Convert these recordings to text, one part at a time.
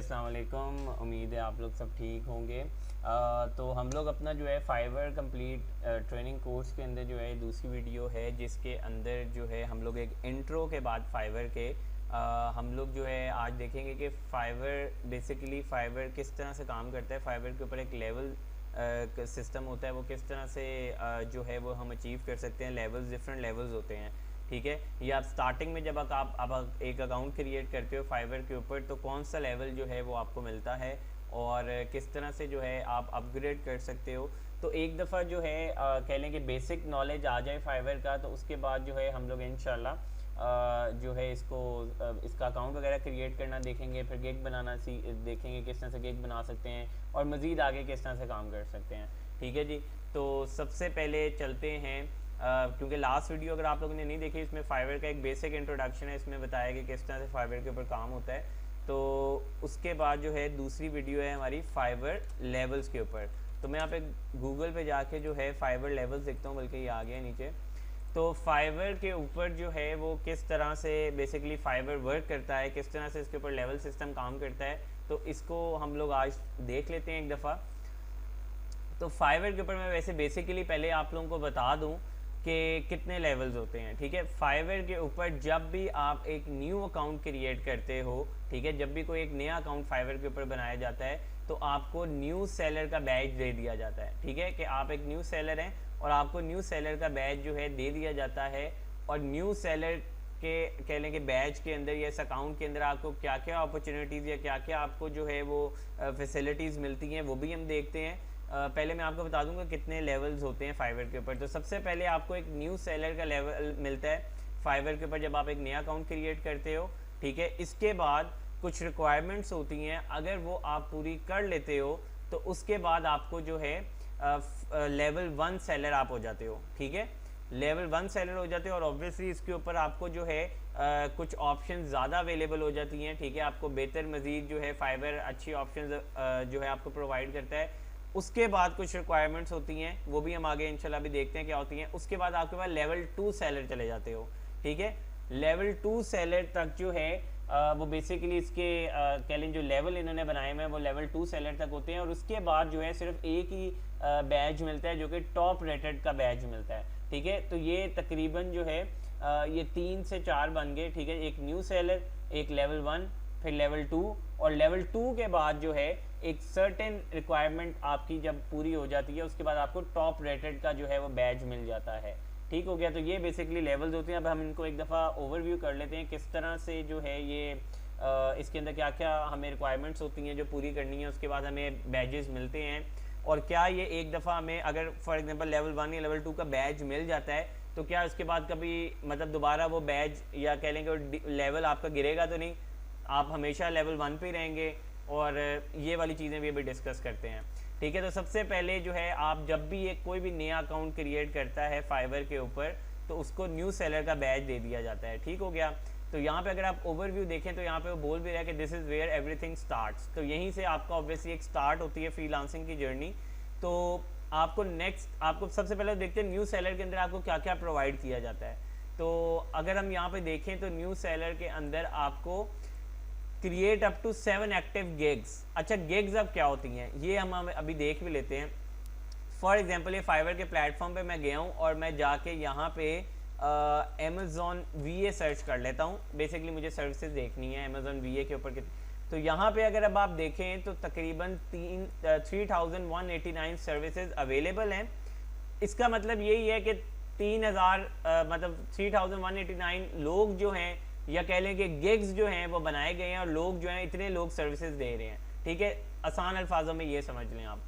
अस्सलाम वालेकुम। उम्मीद है आप लोग सब ठीक होंगे। तो हम लोग अपना जो है फाइवर कंप्लीट ट्रेनिंग कोर्स के अंदर जो है दूसरी वीडियो है, जिसके अंदर जो है हम लोग एक इंट्रो के बाद फाइवर के हम लोग जो है आज देखेंगे कि फाइवर बेसिकली फ़ाइवर किस तरह से काम करता है। फाइवर के ऊपर एक लेवल सिस्टम होता है, वो किस तरह से जो है वो हम अचीव कर सकते हैं। लेवल्स, डिफरेंट लेवल्स होते हैं, ठीक है। ये आप स्टार्टिंग में जब आप एक अकाउंट क्रिएट करते हो फाइवर के ऊपर, तो कौन सा लेवल जो है वो आपको मिलता है और किस तरह से जो है आप अपग्रेड कर सकते हो। तो एक दफ़ा जो है कह लें कि बेसिक नॉलेज आ जाए फाइवर का, तो उसके बाद जो है हम लोग इंशाल्लाह जो है इसका अकाउंट वगैरह क्रिएट करना देखेंगे, फिर गिग बनाना देखेंगे किस तरह से गिग बना सकते हैं और मज़ीद आगे किस तरह से काम कर सकते हैं, ठीक है जी। तो सबसे पहले चलते हैं, क्योंकि लास्ट वीडियो अगर आप लोगों ने नहीं देखी, इसमें फाइवर का एक बेसिक इंट्रोडक्शन है, इसमें बताया कि किस तरह से फाइवर के ऊपर काम होता है। तो उसके बाद जो है दूसरी वीडियो है हमारी फाइवर लेवल्स के ऊपर। तो मैं यहाँ पे गूगल पे जाके जो है फाइवर लेवल्स देखता हूँ, बल्कि ये आ गया नीचे। तो फाइवर के ऊपर जो है वो किस तरह से बेसिकली फाइवर वर्क करता है, किस तरह से इसके ऊपर लेवल सिस्टम काम करता है, तो इसको हम लोग आज देख लेते हैं एक दफ़ा। तो फाइवर के ऊपर मैं वैसे बेसिकली पहले आप लोगों को बता दूं कि कितने लेवल्स होते हैं, ठीक है। फाइवर के ऊपर जब भी आप एक न्यू अकाउंट क्रिएट करते हो, ठीक है, जब भी कोई एक नया अकाउंट फाइवर के ऊपर बनाया जाता है, तो आपको न्यू सेलर का बैज दे दिया जाता है, ठीक है, कि आप एक न्यू सेलर हैं और आपको न्यू सेलर का बैज जो है दे दिया जाता है। और न्यू सेलर के कह लें कि बैच के अंदर या इस अकाउंट के अंदर आपको क्या क्या अपॉर्चुनिटीज़ या क्या क्या आपको जो है वो फैसिलिटीज़ मिलती हैं, वो भी हम देखते हैं। पहले मैं आपको बता दूंगा कितने लेवल्स होते हैं फाइवर के ऊपर। तो सबसे पहले आपको एक न्यू सेलर का लेवल मिलता है फाइवर के ऊपर जब आप एक नया अकाउंट क्रिएट करते हो, ठीक है। इसके बाद कुछ रिक्वायरमेंट्स होती हैं, अगर वो आप पूरी कर लेते हो तो उसके बाद आपको जो है लेवल 1 सेलर आप हो जाते हो, ठीक है। लेवल 1 सेलर हो जाते हो और ऑब्वियसली इसके ऊपर आपको जो है कुछ ऑप्शन ज़्यादा अवेलेबल हो जाती हैं, ठीक है। आपको बेहतर मज़ीद जो है फाइवर अच्छी ऑप्शन जो है आपको प्रोवाइड करता है। उसके बाद कुछ रिक्वायरमेंट्स होती हैं, वो भी हम आगे इंशाल्लाह भी देखते हैं क्या होती हैं। उसके बाद आपके पास लेवल 2 सेलर चले जाते हो, ठीक है। लेवल 2 सेलर तक जो है वो बेसिकली इसके कह लें जो लेवल इन्होंने बनाए हुए हैं वो लेवल 2 सेलर तक होते हैं। और उसके बाद जो है सिर्फ एक ही बैज मिलता है, जो कि टॉप रेटेड का बैज मिलता है, ठीक है। तो ये तकरीबन जो है ये 3 से 4 बन गए, ठीक है। एक न्यू सेलर, एक लेवल 1, फिर लेवल 2, और लेवल 2 के बाद जो है एक सर्टेन रिक्वायरमेंट आपकी जब पूरी हो जाती है, उसके बाद आपको टॉप रेटेड का जो है वो बैज मिल जाता है, ठीक हो गया। तो ये बेसिकली लेवल्स होते हैं। अब हम इनको एक दफ़ा ओवरव्यू कर लेते हैं किस तरह से जो है ये इसके अंदर क्या क्या हमें रिक्वायरमेंट्स होती हैं जो पूरी करनी है, उसके बाद हमें बैजेस मिलते हैं। और क्या ये एक दफ़ा हमें अगर फॉर एग्जांपल लेवल 1 या लेवल 2 का बैज मिल जाता है, तो क्या उसके बाद कभी मतलब दोबारा वो बैज या कह लेंगे लेवल आपका गिरेगा तो नहीं, आप हमेशा लेवल 1 पे ही रहेंगे। और ये वाली चीज़ें भी अभी डिस्कस करते हैं, ठीक है। तो सबसे पहले जो है आप जब भी एक कोई भी नया अकाउंट क्रिएट करता है फाइवर के ऊपर, तो उसको न्यू सेलर का बैज दे दिया जाता है, ठीक हो गया। तो यहाँ पे अगर आप ओवरव्यू देखें तो यहाँ पे वो बोल भी रहा है कि this is where everything starts. तो यहीं से आपका ऑब्वियसली एक स्टार्ट होती है फ्रीलांसिंग की जर्नी। तो आपको सबसे पहले देखते हैं न्यू सेलर के अंदर आपको क्या क्या प्रोवाइड किया जाता है। तो अगर हम यहाँ पे देखें तो न्यू सेलर के अंदर आपको create up to 7 active gigs. अच्छा, गिग्स अब क्या होती हैं ये हम अभी देख भी लेते हैं। फॉर एग्जांपल ये फाइवर के प्लेटफॉर्म पे मैं गया हूँ और मैं जाके यहाँ पे अमेज़ॉन VA सर्च कर लेता हूँ। बेसिकली मुझे सर्विसेज देखनी है अमेज़ॉन VA के ऊपर। तो यहाँ पे अगर अब आप देखें तो तकरीबन 3189 सर्विसेज अवेलेबल हैं। इसका मतलब यही है कि 3000 मतलब 3189 लोग जो हैं, या कह लें कि गिग्स जो हैं वो बनाए गए हैं और लोग जो हैं इतने लोग सर्विसेज दे रहे हैं, ठीक है। आसान अल्फाजों में ये समझ लें आप।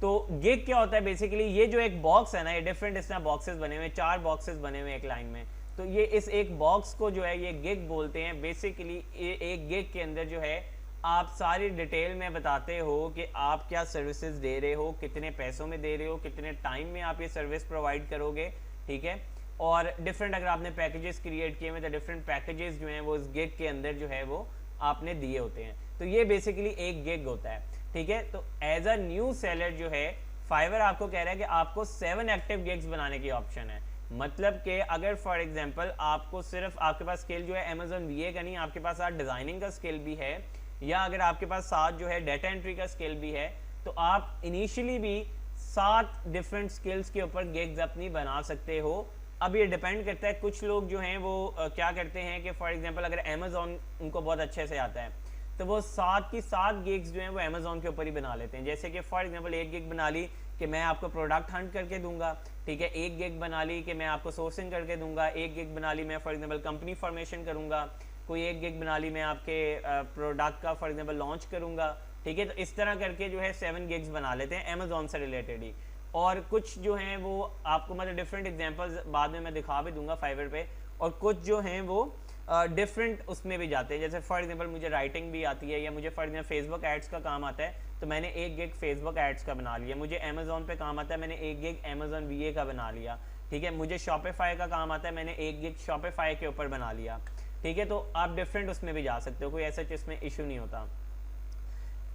तो गिग क्या होता है बेसिकली, ये जो एक बॉक्स है ना, ये डिफरेंट इस तरह बॉक्सेस बने हुए, 4 बॉक्सेस बने हुए एक लाइन में। तो ये इस एक बॉक्स को जो है ये गिग बोलते हैं। बेसिकली ये एक गिग के अंदर जो है आप सारी डिटेल में बताते हो कि आप क्या सर्विसेज दे रहे हो, कितने पैसों में दे रहे हो, कितने टाइम में आप ये सर्विस प्रोवाइड करोगे, ठीक है। और डिफरेंट अगर आपने पैकेजेस क्रिएट किए हुए तो डिफरेंट पैकेजेस जो हैं वो इस गिग के अंदर जो है वो आपने दिए होते हैं। तो ये बेसिकली एक गिग होता है, ठीक है। तो एज अ न्यू सेलर जो है फाइवर आपको कह रहा है कि आपको 7 एक्टिव गिग्स बनाने की ऑप्शन है। मतलब कि अगर फॉर एग्जांपल आपको सिर्फ आपके पास स्किल जो है अमेज़ॉन VA का नहीं, आपके पास डिज़ाइनिंग का स्किल भी है, या अगर आपके पास साथ जो है डाटा एंट्री का स्किल भी है, तो आप इनिशियली भी 7 डिफरेंट स्किल्स के ऊपर गिग्स अपनी बना सकते हो। अब ये डिपेंड करता है, कुछ लोग जो हैं वो क्या करते हैं कि फॉर एग्जांपल अगर अमेजोन उनको बहुत अच्छे से आता है, तो वो 7 की 7 गिग्स जो हैं वो अमेजोन के ऊपर ही बना लेते हैं। जैसे कि फॉर एग्जांपल एक गिग बना ली कि मैं आपको प्रोडक्ट हंट करके दूंगा, ठीक है, एक गिग बना ली कि मैं आपको सोर्सिंग करके दूंगा, एक गिग बना ली मैं फॉर एग्जांपल कंपनी फॉर्मेशन करूंगा, कोई एक गिग बना ली मैं आपके प्रोडक्ट का फॉर एग्जांपल लॉन्च करूंगा, ठीक है। तो इस तरह करके जो है 7 गिग्स बना लेते हैं अमेजोन से रिलेटेड ही। और कुछ जो हैं वो आपको मतलब डिफरेंट एग्जांपल्स बाद में मैं दिखा भी दूंगा फाइवर पे, और कुछ जो हैं वो डिफरेंट उसमें भी जाते हैं। जैसे फॉर एग्जांपल मुझे राइटिंग भी आती है, या मुझे फॉर एग्जांपल फेसबुक एड्स का काम आता है, तो मैंने एक गिग फेसबुक एड्स का बना लिया। मुझे अमेजोन पे काम आता है, मैंने एक गिग अमेजोन वीए का बना लिया, ठीक है। मुझे शॉपिफाई का काम आता है, मैंने एक गिग शॉपिफाई के ऊपर बना लिया, ठीक है। तो आप डिफरेंट उसमें भी जा सकते हो, कोई ऐसा इसमें इशू नहीं होता।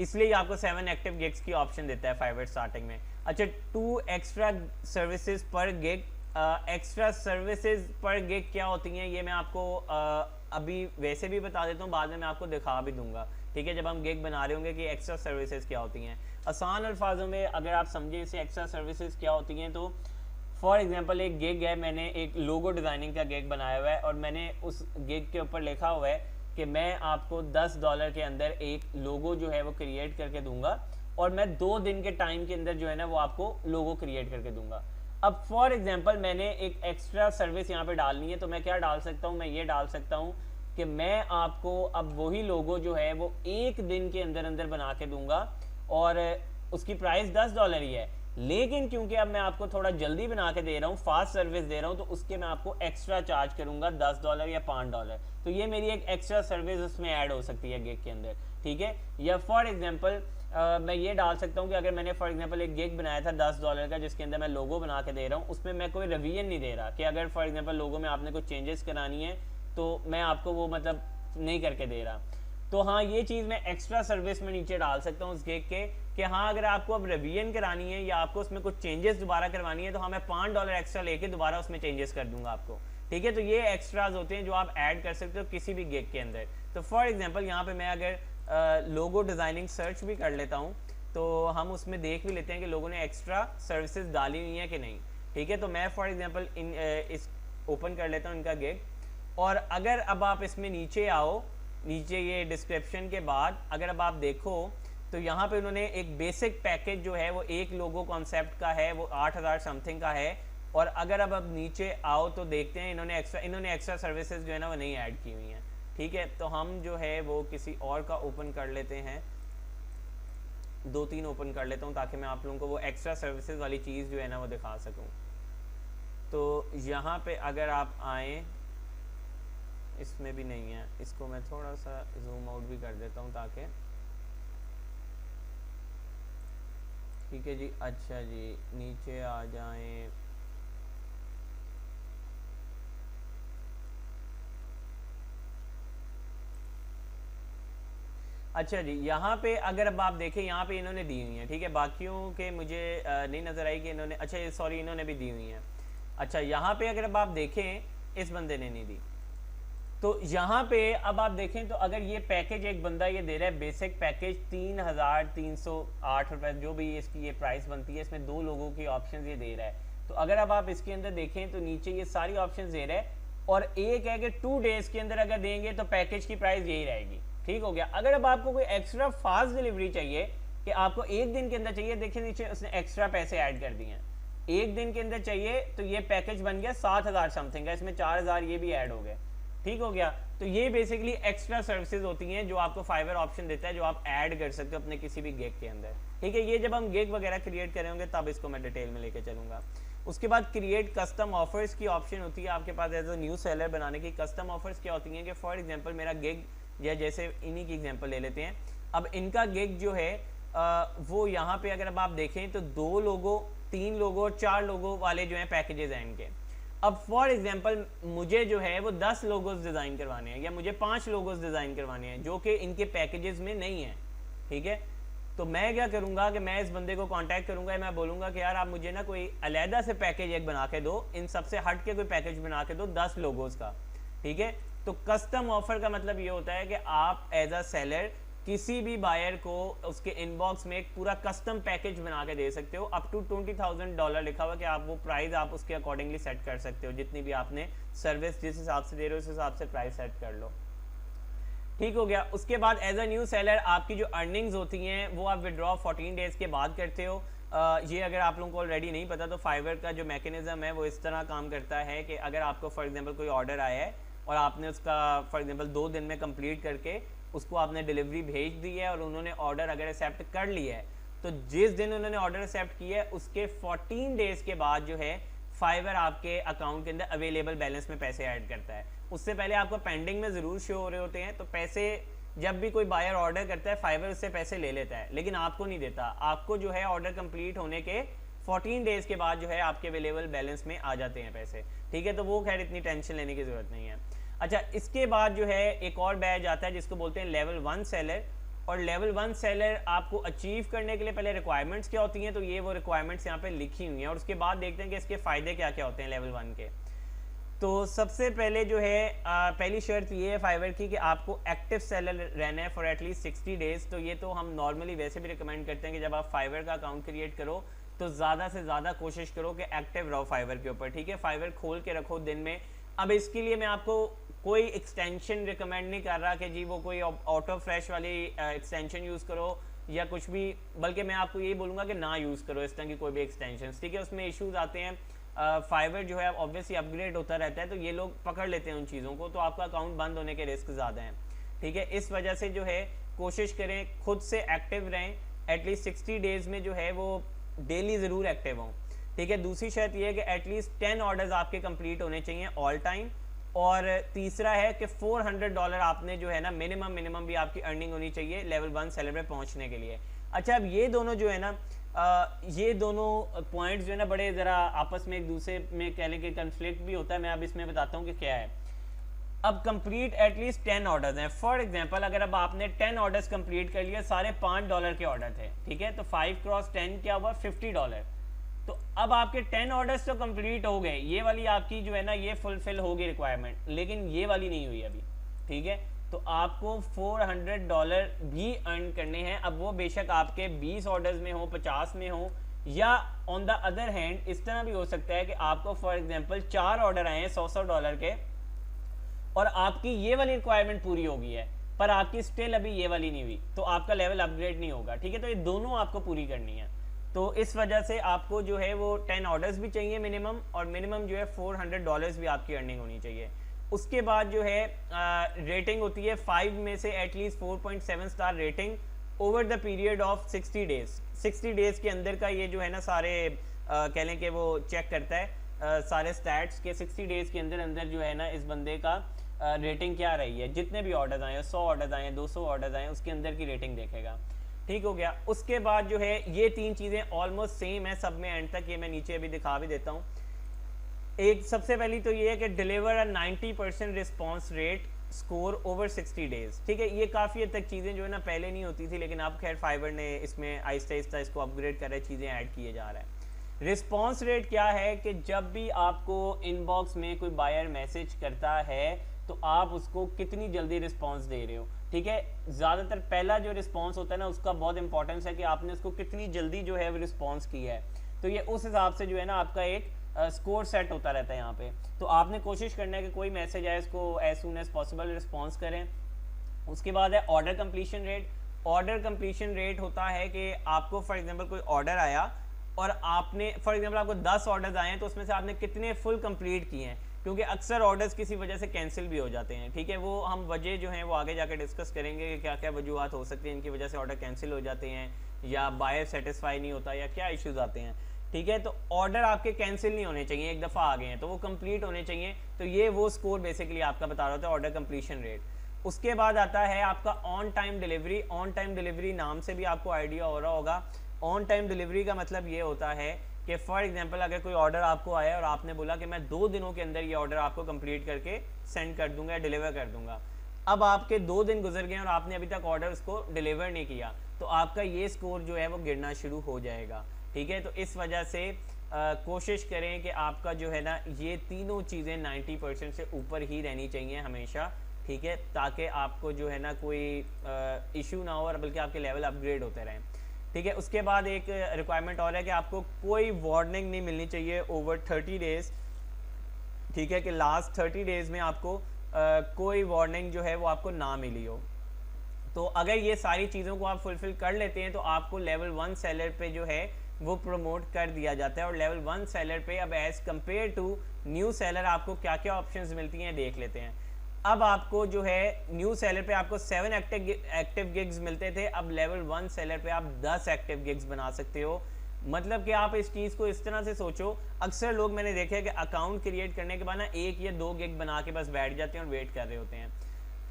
इसलिए आपको 7 एक्टिव गिग्स की ऑप्शन देता है फाइवर स्टार्टिंग में। अच्छा, 2 एक्स्ट्रा सर्विसेज पर गिग। एक्स्ट्रा सर्विसेज पर गिग क्या होती हैं ये मैं आपको अभी वैसे भी बता देता हूँ, बाद में मैं आपको दिखा भी दूंगा, ठीक है, जब हम गिग बना रहे होंगे कि एक्स्ट्रा सर्विसेज क्या होती हैं। आसान अल्फाजों में अगर आप समझे इसे एक्स्ट्रा सर्विसेज क्या होती हैं, तो फॉर एग्जांपल एक गिग है, मैंने एक लोगो डिज़ाइनिंग का गिग बनाया हुआ है, और मैंने उस गिग के ऊपर लिखा हुआ है कि मैं आपको $10 के अंदर एक लोगो जो है वो क्रिएट करके दूंगा, और मैं 2 दिन के टाइम के अंदर जो है ना वो आपको लोगो क्रिएट करके दूंगा। अब फॉर एग्जांपल मैंने एक एक्स्ट्रा सर्विस यहाँ पे डालनी है, तो मैं क्या डाल सकता हूँ, मैं ये डाल सकता हूँ कि मैं आपको अब वही लोगो जो है वो 1 दिन के अंदर अंदर बना के दूंगा, और उसकी प्राइस $10 ही है, लेकिन क्योंकि अब मैं आपको थोड़ा जल्दी बना के दे रहा हूँ, फास्ट सर्विस दे रहा हूँ, तो उसके मैं आपको एक्स्ट्रा चार्ज करूंगा $10 या $5। तो ये मेरी एक एक्स्ट्रा सर्विस उसमें ऐड हो सकती है गिग के अंदर, ठीक है। या फॉर एग्जांपल मैं ये डाल सकता हूँ कि अगर मैंने फॉर एग्जांपल एक गिग बनाया था $10 का, जिसके अंदर मैं लोगो बना के दे रहा हूँ, उसमें मैं कोई रिवीजन नहीं दे रहा कि अगर फॉर एग्जांपल लोगो में आपने कुछ चेंजेस करानी है तो मैं आपको वो मतलब नहीं करके दे रहा। तो हाँ, ये चीज़ मैं एक्स्ट्रा सर्विस में नीचे डाल सकता हूँ उस गिग के, कि हाँ अगर आपको अब रिवीजन करानी है या आपको उसमें कुछ चेंजेस दोबारा करवानी है, तो हाँ मैं $5 एक्स्ट्रा लेके दोबारा उसमें चेंजेस कर दूंगा आपको, ठीक है। तो ये एक्स्ट्राज होते हैं जो आप ऐड कर सकते हो किसी भी गिग के अंदर। तो फॉर एग्जांपल यहाँ पे मैं अगर लोगो डिज़ाइनिंग सर्च भी कर लेता हूँ, तो हम उसमें देख भी लेते हैं कि लोगों ने एक्स्ट्रा सर्विसेज डाली हुई हैं कि नहीं, ठीक है। तो मैं फॉर एग्जांपल इस ओपन कर लेता हूँ इनका गिग, और अगर अब आप इसमें नीचे आओ, नीचे ये डिस्क्रिप्शन के बाद अगर अब आप देखो, तो यहाँ पे उन्होंने एक बेसिक पैकेज जो है वो एक लोगो कॉन्सेप्ट का है, वो 8000 समथिंग का है। और अगर अब नीचे आओ तो देखते हैं इन्होंने एक्स्ट्रा सर्विसेज जो है ना वो नहीं ऐड की हुई हैं, ठीक है। तो हम जो है वो किसी और का ओपन कर लेते हैं, 2-3 ओपन कर लेता हूँ ताकि मैं आप लोगों को वो एक्स्ट्रा सर्विसेज वाली चीज़ जो है ना वो दिखा सकूँ। तो यहाँ पे अगर आप आएँ, इसमें भी नहीं है, इसको मैं थोड़ा सा जूम आउट भी कर देता हूँ ताकि, ठीक है जी। अच्छा जी, नीचे आ जाएं, अच्छा जी, यहाँ पे अगर अब आप देखें यहाँ पे इन्होंने दी हुई है, ठीक है। बाकियों के मुझे नहीं नज़र आई कि इन्होंने, अच्छा सॉरी इन्होंने भी दी हुई हैं। अच्छा, यहाँ पे अगर अब आप देखें इस बंदे ने नहीं दी, तो यहाँ पे अब आप देखें तो अगर ये पैकेज एक बंदा ये दे रहा है बेसिक पैकेज 3308 रुपये, जो भी इसकी ये प्राइस बनती है, इसमें 2 लोगों की ऑप्शन ये दे रहा है। तो अगर अब आप इसके अंदर देखें तो नीचे ये सारी ऑप्शन दे रहा है, और एक है कि 2 डेज के अंदर अगर देंगे तो पैकेज की प्राइस यही रहेगी, ठीक हो गया। अगर अब आपको कोई एक्स्ट्रा फास्ट डिलीवरी चाहिए कि आपको 1 दिन के अंदर चाहिए, देखिए नीचे उसने एक्स्ट्रा पैसे ऐड कर दिए हैं, 1 दिन के अंदर चाहिए, तो ये पैकेज बन गया 7000 समथिंग का, इसमें 4000 ये भी ऐड हो गए, ठीक हो गया। तो ये बेसिकली एक्स्ट्रा सर्विसेज होती हैं जो आपको फाइवर ऑप्शन देता है, जो आप ऐड कर सकते हो अपने किसी भी गिग के अंदर, ठीक है। ये जब हम गिग वगैरह क्रिएट करें होंगे तब इसको मैं डिटेल में लेके चलूंगा। उसके बाद क्रिएट कस्टम ऑफर्स की ऑप्शन होती है आपके पास एज अ न्यू सेलर बनाने की। कस्टम ऑफर्स क्या होती हैं कि फॉर एग्जांपल मेरा गिग, या जैसे इन्हीं की एग्जांपल ले लेते हैं, अब इनका गिग जो है वो यहाँ पे अगर अब आप देखें तो 2 लोगों, 3 लोगों और 4 लोगों वाले जो हैं पैकेजेस हैं इनके। अब फॉर एग्जांपल मुझे जो है वो 10 लोगोस डिज़ाइन करवाने हैं, या मुझे 5 लोगोस डिज़ाइन करवाने हैं जो कि इनके पैकेजेस में नहीं है, ठीक है। तो मैं क्या करूँगा कि मैं इस बंदे को कांटेक्ट करूँगा, मैं बोलूँगा कि यार आप मुझे ना कोई अलहदा से पैकेज एक बना के दो, इन सबसे हट के कोई पैकेज बना के दो 10 लोगोस का, ठीक है। तो कस्टम ऑफर का मतलब ये होता है कि आप एज अ सेलर किसी भी बायर को उसके इनबॉक्स में एक पूरा कस्टम पैकेज बना के दे सकते हो। अप टू $20,000 लिखा हुआ कि आप वो प्राइस आप उसके अकॉर्डिंगली सेट कर सकते हो, जितनी भी आपने सर्विस जिस हिसाब से दे रहे हो उस हिसाब से प्राइस सेट कर लो। ठीक हो गया। उसके बाद एज अ न्यू सेलर आपकी जो अर्निंग्स होती हैं वो आप विड्रॉ 14 डेज़ के बाद करते हो। ये अगर आप लोगों को ऑलरेडी नहीं पता तो फाइवर का जो मैकेनिज्म है वो इस तरह काम करता है कि अगर आपको फॉर एग्जांपल कोई ऑर्डर आया है और आपने उसका फॉर एग्जांपल 2 दिन में कंप्लीट करके उसको आपने डिलीवरी भेज दी है और उन्होंने ऑर्डर अगर एक्सेप्ट कर लिया है, तो जिस दिन उन्होंने ऑर्डर एक्सेप्ट किया है उसके 14 डेज़ के बाद जो है फाइवर आपके अकाउंट के अंदर अवेलेबल बैलेंस में पैसे ऐड करता है। उससे पहले आपको पेंडिंग में ज़रूर शो हो रहे होते हैं, तो पैसे जब भी कोई बायर ऑर्डर करता है फाइवर उससे पैसे ले लेता है, लेकिन आपको नहीं देता। आपको जो है ऑर्डर कंप्लीट होने के 14 डेज़ के बाद जो है आपके अवेलेबल बैलेंस में आ जाते हैं पैसे। ठीक है, तो वो खैर इतनी टेंशन लेने की ज़रूरत नहीं है। अच्छा, इसके बाद जो है एक और बैच आता है जिसको बोलते हैं लेवल 1 सेलर। और लेवल 1 सेलर आपको अचीव करने के लिए पहले रिक्वायरमेंट्स क्या होती हैं, तो ये वो रिक्वायरमेंट्स यहाँ पे लिखी हुई हैं और उसके बाद देखते हैं कि इसके फ़ायदे क्या क्या होते हैं लेवल 1 के। तो सबसे पहले जो है पहली शर्त ये है फाइवर की कि आपको एक्टिव सेलर रहना है फॉर एटलीस्ट 60 डेज़। तो ये तो हम नॉर्मली वैसे भी रिकमेंड करते हैं कि जब आप फाइवर का अकाउंट क्रिएट करो तो ज़्यादा से ज़्यादा कोशिश करो कि एक्टिव रहो फाइवर के ऊपर। ठीक है, फाइवर खोल के रखो दिन में। अब इसके लिए मैं आपको कोई एक्सटेंशन रिकमेंड नहीं कर रहा कि जी वो कोई ऑटो फ्रेश वाली एक्सटेंशन यूज़ करो या कुछ भी, बल्कि मैं आपको यही बोलूँगा कि ना यूज़ करो इस तरह की कोई भी एक्सटेंशन। ठीक है, उसमें इश्यूज आते हैं। फाइवर जो है ऑब्वियसली अपग्रेड होता रहता है, तो ये लोग पकड़ लेते हैं उन चीज़ों को, तो आपका अकाउंट बंद होने के रिस्क ज़्यादा हैं। ठीक है, इस वजह से जो है कोशिश करें खुद से एक्टिव रहें। एटलीस्ट 60 डेज़ में जो है वो डेली ज़रूर एक्टिव हों। ठीक है, दूसरी शर्त यह है कि एटलीस्ट 10 ऑर्डर्स आपके कंप्लीट होने चाहिए ऑल टाइम। और तीसरा है कि $400 आपने जो है ना मिनिमम भी आपकी अर्निंग होनी चाहिए लेवल 1 सेलर पे पहुंचने के लिए। अच्छा, अब ये दोनों जो है ना ये दोनों पॉइंट्स जो है ना बड़े ज़रा आपस में एक दूसरे में कह लें कि कन्फ्लिक्ट भी होता है। मैं अब इसमें बताता हूँ कि क्या है। अब कंप्लीट एटलीस्ट 10 ऑर्डर्स हैं। फॉर एग्जांपल अगर अब आपने 10 ऑर्डर्स कंप्लीट कर लिए, सारे $5 के ऑर्डर थे। ठीक है, तो 5 क्रॉस 10 क्या हुआ, $50। तो अब आपके 10 ऑर्डर्स तो कंप्लीट हो गए, ये वाली आपकी जो है ना ये फुलफिल होगी रिक्वायरमेंट, लेकिन ये वाली नहीं हुई अभी। ठीक है, तो आपको $400 भी अर्न करने हैं। अब वो बेशक आपके 20 ऑर्डर्स में हो, 50 में हो, या ऑन द अदर हैंड इस तरह भी हो सकता है कि आपको फॉर एग्जांपल 4 ऑर्डर आए हैं $100 के और आपकी ये वाली रिक्वायरमेंट पूरी हो गई है पर आपकी स्टिल अभी ये वाली नहीं हुई, तो आपका लेवल अपग्रेड नहीं होगा। ठीक है, तो ये दोनों आपको पूरी करनी है। तो इस वजह से आपको जो है वो 10 ऑर्डर्स भी चाहिए मिनिमम, और मिनिमम जो है $400 भी आपकी अर्निंग होनी चाहिए। उसके बाद जो है रेटिंग होती है 5 में से at least 4.7 star rating over the period of 60 days. 60 days के अंदर का ये जो है ना सारे कह लें कि वो चेक करता है सारे स्टैट्स के 60 डेज़ के अंदर अंदर जो है ना इस बंदे का रेटिंग क्या रही है। जितने भी ऑर्डर्स आए, 100 ऑर्डर्स आए, 200 ऑर्डर्स आए, उसके अंदर की रेटिंग देखेगा। ठीक हो गया। उसके बाद जो है ये 3 चीज़ें ऑलमोस्ट सेम है सब में एंड तक, ये मैं नीचे अभी दिखा भी देता हूँ। एक सबसे पहली तो ये है कि deliver a 90% response rate score over 60 days. ठीक है, ये काफ़ी हद तक चीज़ें जो है ना पहले नहीं होती थी, लेकिन अब खैर फाइवर ने इसमें आहिस्ता आहिस्ता इसको अपग्रेड कर रहे, चीज़ें ऐड किए जा रहा है। रिस्पॉन्स रेट क्या है कि जब भी आपको इनबॉक्स में कोई बायर मैसेज करता है तो आप उसको कितनी जल्दी रिस्पॉन्स दे रहे हो। ठीक है, ज़्यादातर पहला जो रिस्पॉन्स होता है ना उसका बहुत इंपॉर्टेंस है कि आपने उसको कितनी जल्दी जो है वो रिस्पॉन्स किया है। तो ये उस हिसाब से जो है ना आपका एक स्कोर सेट होता रहता है यहाँ पे। तो आपने कोशिश करना है कि कोई मैसेज आए उसको as soon as possible response करें। उसके बाद है order completion rate. Order completion rate होता है कि आपको फॉर एग्जांपल कोई ऑर्डर आया और आपने फॉर एग्जांपल आपको 10 ऑर्डर्स आए हैं तो उसमें से आपने कितने फुल कंप्लीट किए हैं, क्योंकि अक्सर ऑर्डर्स किसी वजह से कैंसिल भी हो जाते हैं। ठीक है, वो हम वजह जो हैं वो आगे जाकर डिस्कस करेंगे कि क्या क्या वजूहत हो सकती हैं इनकी वजह से ऑर्डर कैंसिल हो जाते हैं, या बायर सेटिस्फाई नहीं होता, या क्या इश्यूज आते हैं। ठीक है, तो ऑर्डर आपके कैंसिल नहीं होने चाहिए, एक दफ़ा आ गए हैं तो वो कंप्लीट होने चाहिए। तो ये वो स्कोर बेसिकली आपका बता रहा होता है ऑर्डर कंप्लीशन रेट। उसके बाद आता है आपका on time delivery. On time delivery नाम से भी आपको आइडिया हो रहा होगा। ऑन टाइम डिलीवरी का मतलब ये होता है कि फॉर एग्जांपल अगर कोई ऑर्डर आपको आया और आपने बोला कि मैं 2 दिनों के अंदर ये ऑर्डर आपको कंप्लीट करके सेंड कर दूंगा या डिलीवर कर दूंगा। अब आपके 2 दिन गुजर गए और आपने अभी तक ऑर्डर उसको डिलीवर नहीं किया, तो आपका ये स्कोर जो है वो गिरना शुरू हो जाएगा। ठीक है, तो इस वजह से कोशिश करें कि आपका जो है ना ये तीनों चीज़ें 90% से ऊपर ही रहनी चाहिए हमेशा, ठीक है, ताकि आपको जो है ना कोई इशू ना हो और बल्कि आपके लेवल अपग्रेड होते रहें। ठीक है, उसके बाद एक रिक्वायरमेंट और है कि आपको कोई वार्निंग नहीं मिलनी चाहिए ओवर 30 डेज़। ठीक है, कि लास्ट 30 डेज़ में आपको कोई वार्निंग जो है वो आपको ना मिली हो। तो अगर ये सारी चीज़ों को आप फुलफ़िल कर लेते हैं तो आपको लेवल 1 सेलर पे जो है वो प्रमोट कर दिया जाता है। और लेवल 1 सेलर पे अब as compare to new seller आपको क्या क्या ऑप्शंस मिलती हैं देख लेते हैं। अब आपको जो है न्यू सेलर पे आपको 7 एक्टिव गिग्स मिलते थे, अब लेवल 1 सेलर पे आप 10 एक्टिव गिग्स बना सकते हो। मतलब कि आप इस चीज़ को इस तरह से सोचो, अक्सर लोग मैंने देखे हैं कि अकाउंट क्रिएट करने के बाद ना 1 या 2 गिग बना के बस बैठ जाते हैं और वेट कर रहे होते हैं।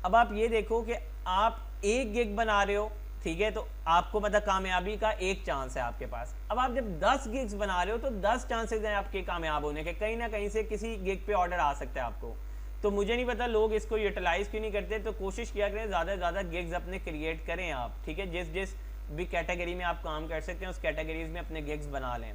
अब आप ये देखो कि आप 1 गिग बना रहे हो, ठीक है, तो आपको मतलब कामयाबी का 1 चांस है आपके पास। अब आप जब 10 गिग्स बना रहे हो तो 10 चांसेस हैं आपके कामयाब होने के, कहीं ना कहीं से किसी गिग पे ऑर्डर आ सकता है आपको। तो मुझे नहीं पता लोग इसको यूटिलाइज क्यों नहीं करते। तो कोशिश किया करें ज़्यादा से ज़्यादा गिग्स अपने क्रिएट करें आप, ठीक है, जिस जिस भी कैटेगरी में आप काम कर सकते हैं उस कैटेगरीज में अपने गिग्स बना लें।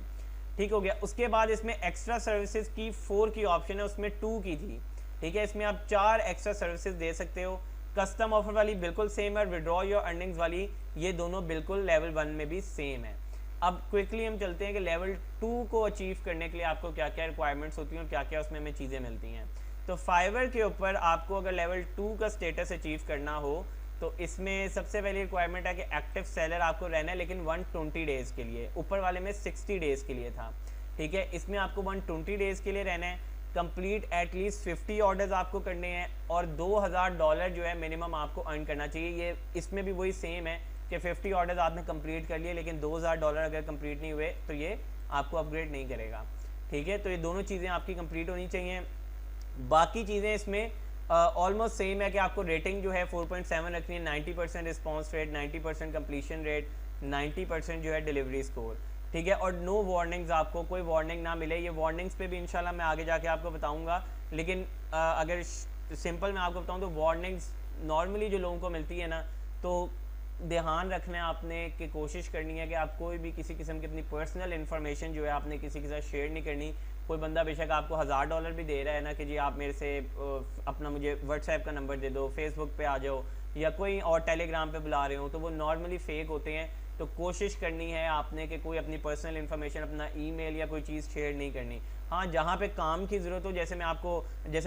ठीक हो गया। उसके बाद इसमें एक्स्ट्रा सर्विसेज की 4 की ऑप्शन है, उसमें 2 की थी। ठीक है, इसमें आप 4 एक्स्ट्रा सर्विसेज दे सकते हो। कस्टम ऑफर वाली बिल्कुल सेम है, विड्रॉ योर अर्निंग्स वाली ये दोनों बिल्कुल लेवल 1 में भी सेम है। अब क्विकली हम चलते हैं कि लेवल 2 को अचीव करने के लिए आपको क्या क्या रिक्वायरमेंट्स होती हैं और क्या क्या उसमें हमें चीज़ें मिलती हैं। तो फाइवर के ऊपर आपको अगर लेवल 2 का स्टेटस अचीव करना हो तो इसमें सबसे पहली रिक्वायरमेंट है कि एक्टिव सेलर आपको रहना है, लेकिन 120 डेज़ के लिए। ऊपर वाले में 60 डेज़ के लिए था। ठीक है, इसमें आपको 120 डेज़ के लिए रहना है। कंप्लीट एटलीस्ट 50 ऑर्डर्स आपको करने हैं और $2000 जो है मिनिमम आपको अर्न करना चाहिए। ये इसमें भी वही सेम है कि 50 ऑर्डर्स आपने कंप्लीट कर लिए, लेकिन $2000 अगर कंप्लीट नहीं हुए तो ये आपको अपग्रेड नहीं करेगा। ठीक है, तो ये दोनों चीज़ें आपकी कंप्लीट होनी चाहिए। बाकी चीज़ें इसमें ऑलमोस्ट सेम है कि आपको रेटिंग जो है 4.7 रखनी है, 90% रिस्पॉन्स रेट, 90% कंप्लीशन रेट, 90% जो है डिलीवरी स्कोर। ठीक है, और नो वार्निंग्स, आपको कोई वार्निंग ना मिले। ये वार्निंग्स पे भी इंशाल्लाह मैं आगे जाके आपको बताऊंगा, लेकिन अगर सिंपल मैं आपको बताऊं तो वार्निंग्स नॉर्मली जो लोगों को मिलती है ना, तो ध्यान रखना है आपने कि कोशिश करनी है कि आप कोई भी किसी किस्म की अपनी पर्सनल इन्फॉर्मेशन जो है आपने किसी के साथ शेयर नहीं करनी। कोई बंदा बेशक आपको $1000 भी दे रहा है ना कि जी आप मेरे से अपना मुझे व्हाट्सएप का नंबर दे दो, फेसबुक पे आ जाओ या कोई और टेलीग्राम पे बुला रहे हो, तो वो नॉर्मली फ़ेक होते हैं। तो कोशिश करनी है आपने कि कोई अपनी पर्सनल इन्फॉर्मेशन, अपना ईमेल या कोई चीज़ शेयर नहीं करनी। हाँ, जहाँ पे काम की ज़रूरत हो, जैसे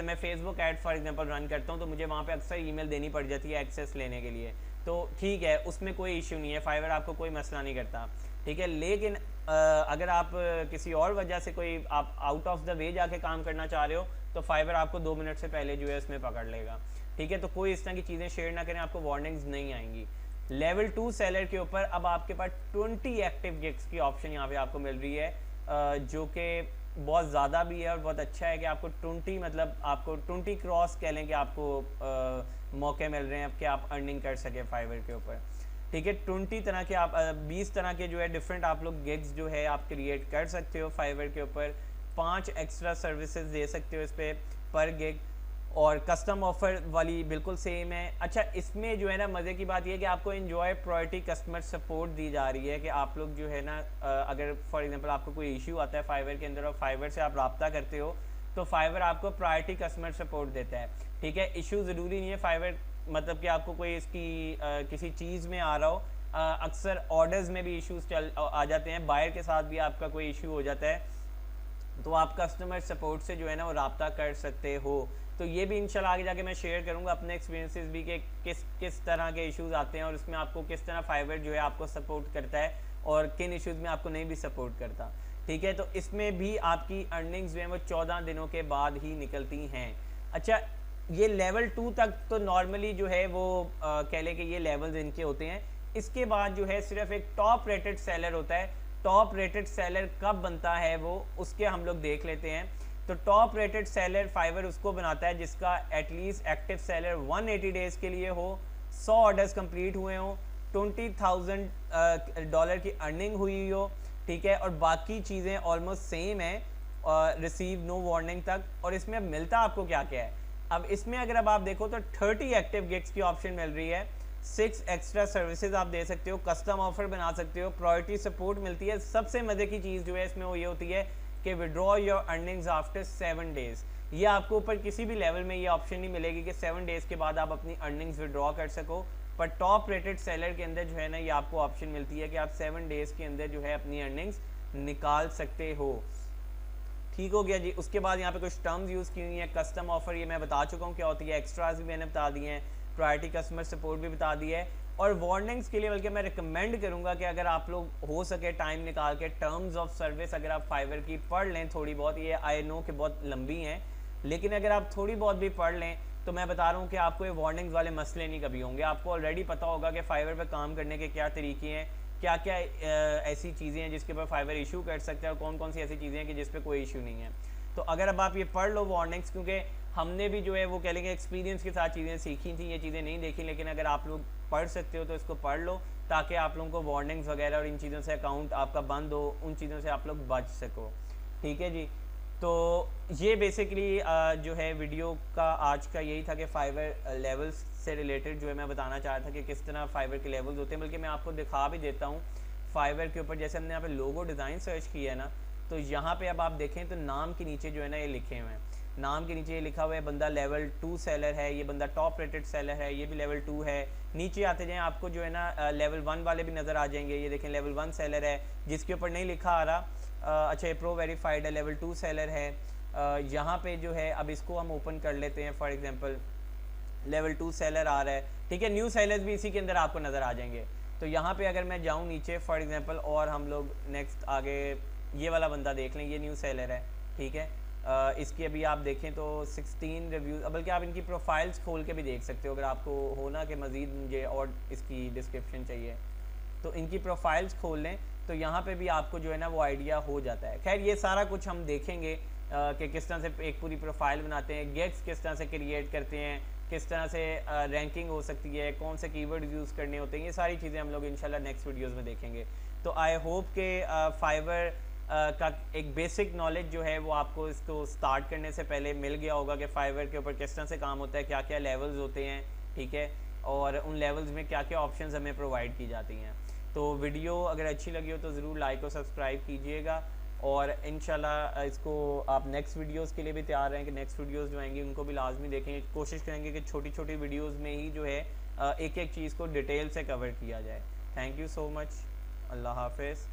मैं Facebook ad for example run करता हूँ तो मुझे वहाँ पे अक्सर ईमेल देनी पड़ जाती है एक्सेस लेने के लिए, तो ठीक है, उसमें कोई इशू नहीं है, फाइवर आपको कोई मसला नहीं करता। ठीक है, लेकिन अगर आप किसी और वजह से कोई आप आउट ऑफ द वे जाके काम करना चाह रहे हो तो फाइवर आपको 2 मिनट से पहले जो है उसमें पकड़ लेगा। ठीक है, तो कोई इस तरह की चीज़ें शेयर ना करें, आपको वार्निंग्स नहीं आएंगी। लेवल 2 सेलर के ऊपर अब आपके पास 20 एक्टिव गिग्स की ऑप्शन यहाँ पे आपको मिल रही है, जो कि बहुत ज़्यादा भी है और बहुत अच्छा है कि आपको 20 मतलब आपको 20 क्रॉस कह लें कि आपको मौके मिल रहे हैं कि आप अर्निंग कर सके फाइवर के ऊपर। ठीक है, 20 तरह के आप 20 तरह के जो है डिफरेंट आप लोग गिग्स जो है आप क्रिएट कर सकते हो फाइवर के ऊपर। 5 एक्स्ट्रा सर्विसेज दे सकते हो इस पर गिग, और कस्टम ऑफर वाली बिल्कुल सेम है। अच्छा, इसमें जो है ना मज़े की बात यह है कि आपको एंजॉय प्रायोरिटी कस्टमर सपोर्ट दी जा रही है कि आप लोग जो है ना अगर फॉर एग्जांपल आपको कोई इशू आता है फाइवर के अंदर और फाइवर से आप रब्ता करते हो तो फाइवर आपको प्रायोरिटी कस्टमर सपोर्ट देता है। ठीक है, इशू ज़रूरी नहीं है फाइवर मतलब कि आपको कोई इसकी किसी चीज़ में आ रहा हो, अक्सर ऑर्डर्स में भी इश्यूज आ जाते हैं, बायर के साथ भी आपका कोई इशू हो जाता है तो आप कस्टमर सपोर्ट से जो है ना वो रब्ता कर सकते हो। तो ये भी इंशाल्लाह आगे जाके मैं शेयर करूंगा अपने एक्सपीरियंसेस भी कि किस तरह के इश्यूज आते हैं और उसमें आपको किस तरह फाइवर जो है आपको सपोर्ट करता है और किन इश्यूज में आपको नहीं भी सपोर्ट करता। ठीक है, तो इसमें भी आपकी अर्निंग्स जो है वो 14 दिनों के बाद ही निकलती हैं। अच्छा, ये लेवल 2 तक तो नॉर्मली जो है वो कह लें कि ये लेवल्स इनके होते हैं। इसके बाद जो है सिर्फ एक टॉप रेटेड सेलर होता है। टॉप रेटेड सेलर कब बनता है वो उसके हम लोग देख लेते हैं। तो टॉप रेटेड सेलर फाइवर उसको बनाता है जिसका एटलीस्ट एक्टिव सेलर 180 डेज़ के लिए हो, 100 ऑर्डर्स कंप्लीट हुए हो, $20,000 की अर्निंग हुई हो। ठीक है, और बाकी चीज़ें ऑलमोस्ट सेम है, रिसीव नो वार्निंग तक। और इसमें अब मिलता आपको क्या क्या है। अब इसमें अगर अब आप देखो तो 30 एक्टिव गिग्स की ऑप्शन मिल रही है, 6 एक्स्ट्रा सर्विसेज आप दे सकते हो, कस्टम ऑफर बना सकते हो, प्रायोरिटी सपोर्ट मिलती है। सबसे मज़े की चीज़ जो है इसमें वो ये होती है कि withdraw your earnings after 7 days. ये आपको ऊपर किसी भी लेवल में ये ऑप्शन नहीं मिलेगी कि 7 डेज़ के बाद आप अपनी अर्निंग्स विड्रॉ कर सको, पर टॉप रेटेड सेलर के अंदर जो है ना ये आपको ऑप्शन मिलती है कि आप 7 डेज़ के अंदर जो है अपनी अर्निंग्स निकाल सकते हो। ठीक हो गया जी। उसके बाद यहाँ पे कुछ टर्म्स यूज़ की हुई हैं। कस्टम ऑफर ये मैं बता चुका हूँ क्या होती है, एक्स्ट्राज भी मैंने बता दिए हैं, प्रायोरिटी कस्टमर सपोर्ट भी बता दिया है, और वार्निंग्स के लिए बल्कि मैं रिकमेंड करूँगा कि अगर आप लोग हो सके टाइम निकाल के टर्म्स ऑफ सर्विस अगर आप फाइवर की पढ़ लें थोड़ी बहुत, ये आई नो कि बहुत लंबी हैं, लेकिन अगर आप थोड़ी बहुत भी पढ़ लें तो मैं बता रहा हूँ कि आपको ये वार्निंग्स वाले मसले नहीं कभी होंगे। आपको ऑलरेडी पता होगा कि फाइवर पर काम करने के क्या तरीके हैं, क्या क्या ऐसी चीज़ें हैं जिसके ऊपर फाइवर इशू कर सकता है और कौन कौन सी ऐसी चीज़ें हैं कि जिस पे कोई इशू नहीं है। तो अगर अब आप ये पढ़ लो वार्निंग्स, क्योंकि हमने भी जो है वो कह लेंगे एक्सपीरियंस के साथ चीज़ें सीखी थी, ये चीज़ें नहीं देखी, लेकिन अगर आप लोग पढ़ सकते हो तो इसको पढ़ लो ताकि आप लोगों को वार्निंग्स वगैरह और इन चीज़ों से अकाउंट आपका बंद हो, उन चीज़ों से आप लोग बच सको। ठीक है जी। तो ये बेसिकली जो है वीडियो का आज का यही था कि फाइवर लेवल्स से रिलेटेड जो है मैं बताना चाह रहा था कि किस तरह फाइवर के लेवल्स होते हैं। बल्कि मैं आपको दिखा भी देता हूँ फाइवर के ऊपर, जैसे हमने यहाँ पे लोगो डिज़ाइन सर्च किया है ना, तो यहाँ पे अब आप देखें तो नाम के नीचे जो है ना ये लिखे हुए हैं, नाम के नीचे ये लिखा हुआ है बंदा लेवल 2 सेलर है, ये बंदा टॉप रेटेड सेलर है, ये भी लेवल 2 है। नीचे आते जाएँ आपको जो है ना लेवल 1 वाले भी नज़र आ जाएंगे। ये देखें लेवल 1 सेलर है जिसके ऊपर नहीं लिखा आ रहा, अच्छा ये प्रो वेरीफाइड है, लेवल 2 सेलर है। यहाँ पे जो है अब इसको हम ओपन कर लेते हैं, फॉर एग्जांपल लेवल 2 सेलर आ रहा है, ठीक है। न्यू सेलर्स भी इसी के अंदर आपको नज़र आ जाएंगे। तो यहाँ पे अगर मैं जाऊँ नीचे फॉर एग्जांपल, और हम लोग नेक्स्ट आगे ये वाला बंदा देख लें, ये न्यू सेलर है, ठीक है। इसकी अभी आप देखें तो 16 रिव्यूज़, बल्कि आप इनकी प्रोफाइल्स खोल के भी देख सकते हो अगर आपको हो ना कि मज़ीद मुझे और इसकी डिस्क्रिप्शन चाहिए, तो इनकी प्रोफाइल्स खोल लें तो यहाँ पे भी आपको जो है ना वो आइडिया हो जाता है। खैर ये सारा कुछ हम देखेंगे कि किस तरह से एक पूरी प्रोफाइल बनाते हैं, गेट्स किस तरह से क्रिएट करते हैं, किस तरह से रैंकिंग हो सकती है, कौन से कीवर्ड यूज़ करने होते हैं, ये सारी चीज़ें हम लोग इंशाल्लाह नेक्स्ट वीडियोस में देखेंगे। तो आई होप कि फाइवर का एक बेसिक नॉलेज जो है वो आपको इसको स्टार्ट करने से पहले मिल गया होगा कि फाइवर के ऊपर किस तरह से काम होता है, क्या क्या लेवल्स होते हैं, ठीक है, और उन लेवल्स में क्या क्या ऑप्शंस हमें प्रोवाइड की जाती हैं। तो वीडियो अगर अच्छी लगी हो तो ज़रूर लाइक और सब्सक्राइब कीजिएगा, और इंशाल्लाह इसको आप नेक्स्ट वीडियोस के लिए भी तैयार रहें कि नेक्स्ट वीडियोस जो आएंगी उनको भी लाजमी देखेंगे। कोशिश करेंगे कि छोटी छोटी वीडियोस में ही जो है एक एक चीज़ को डिटेल से कवर किया जाए। Thank you so much. अल्लाह हाफ़िज़।